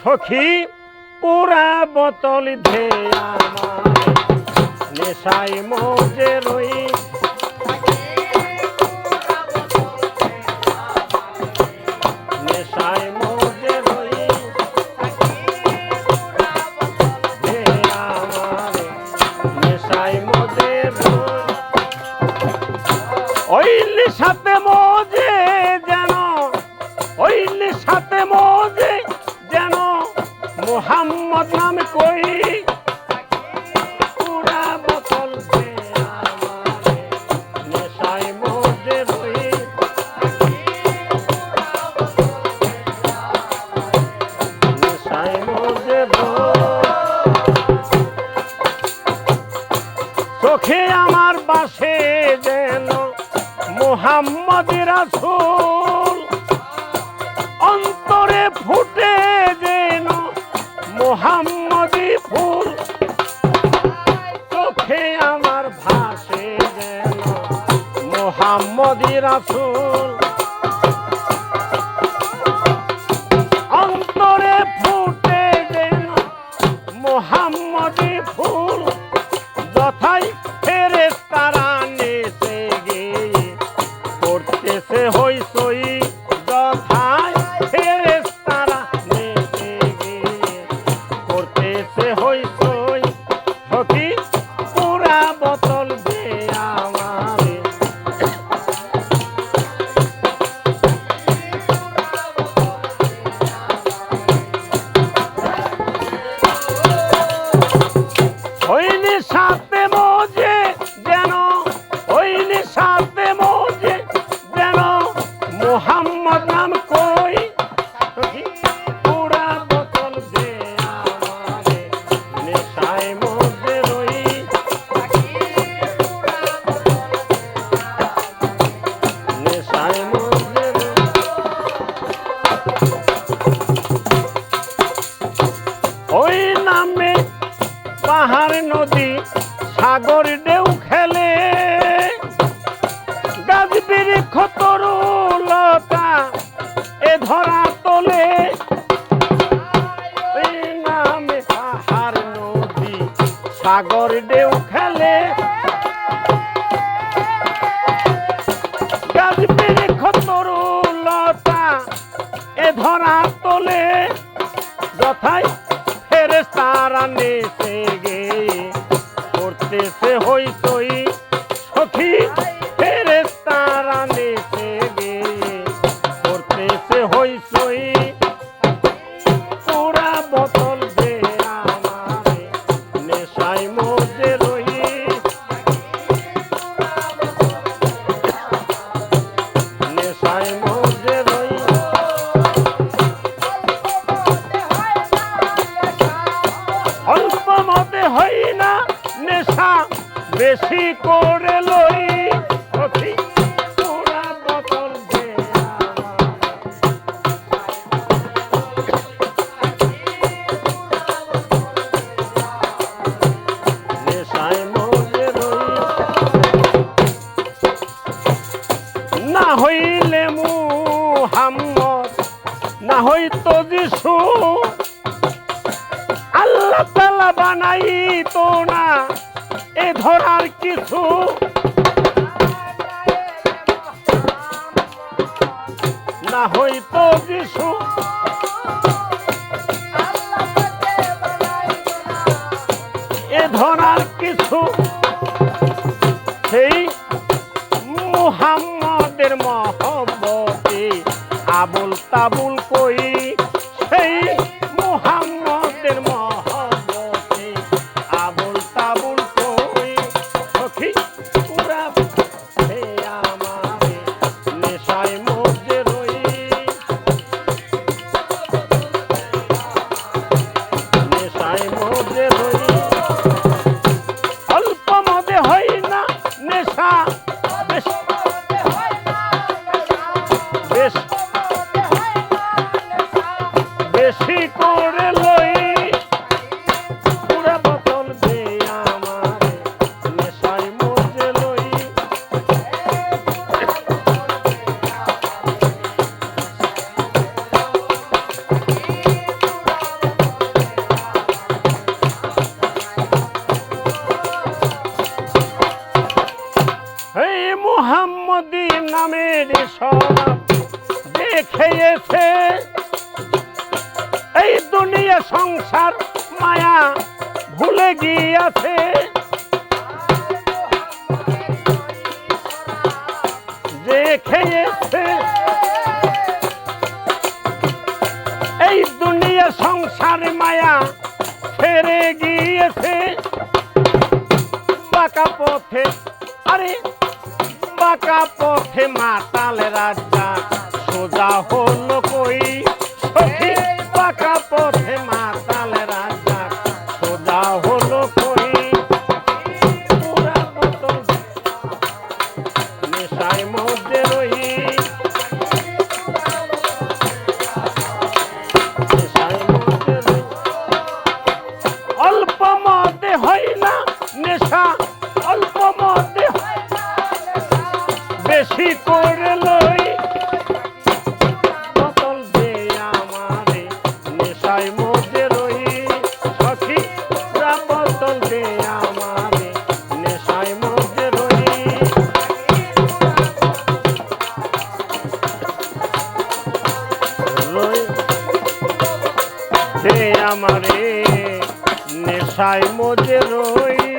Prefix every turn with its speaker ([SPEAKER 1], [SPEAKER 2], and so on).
[SPEAKER 1] সখী পুরা বোতল ধে আমার নেশায় মজে রই নেশায় মজে রই ধে আমার নেশায় মজে রই ওই সাথে মজে যেন ওই সাথে মজে যেন মোহাম্মদ নাম কই পুরা বোতল দে আমারে নেশায় মজে রই নেশায় মজে রই চোখে আমার বাসে যেন মোহাম্মদ রাসূল অন্তরে ফুটে যেন মোহাম্মদী ফুল চোখে আমার ভাসে যেন মোহাম্মদী রাসূল অন্তরে ফুটে যেন মোহাম্মদী ফুল যথাই ফেরেশতারা নেচে গিয়ে করতেছে হইচই যথাই ফেরেশতারা নেচে গিয়ে করতেছে হইচই সখী পুরা বোতল দে আমারে হইনি সাথে মজে যেন হইনি সাথে মজে যেন মোহাম্মদ নাম কই পুরা বোতল দে আমারে নেশায় মজে রই নেশায় মজে রই ওই নামে পাহাড় নদী সাগর ঢেউ খেলে গাছ বৃক্ষ তরুলতা এ ধরা তোলে ওই নামে পাহাড় নদী সাগর ঢেউ খেলে গাছ বৃক্ষ তরুলতা এ ধরা তোলে যথাই ফেরেশতারা নেচে গিয়ে করতেছে হইচই সখী ফেরেশতারা নেচে গিয়ে করতেছে হইচই পুরা বোতল দে আমারে নেশায় মজে রই নেশায় মজে রই অল্প মতে হই না নেশা বেশি করে লই সখী পুরা বোতল দে নেশায় মজে রই না হইলে মুহাম্মদ না হইতো যিশু আল্লাহ তাআলা বানাইতো না এ ধরার কিছু না হইতো যিশু এ ধরার কিছু সেই মুহাম্মদের মহব্বতে আবুল তাবুল কই সেই মুহাম্মদের মহব্বতে আবুল তাবুল কই সখী পুরা হে আমারে নেশায় মজে রই নেশায় মজে রই অল্প মদে হই না নেশা বেশ বেশ প্রেমের স্বভাব দেখেছে এই দুনিয়া সংসার মায়া ভুলে গিয়েছে দেখেছে এই দুনিয়া সংসার মায়া ছেড়ে গিয়েছে বাঁকা পথে আরে বাঁকা পথে মাতাল রাজা সোজা হলো কই সখী বাঁকা পথে মাতাল রাজা সোজা হলো কই পুরা বোতল নেশায় মধ্যে রই নেশায় মধ্যে রই অল্প মধ্যে হয় না নেশা অল্প মধ্যে বেশি করে লই বোতল দে আমারে নেশায় মধ্যে রই সখী পুরা বোতল দে আমারে নেশায় মধ্যে রই রই দে আমারে নেশায় মধ্যে রই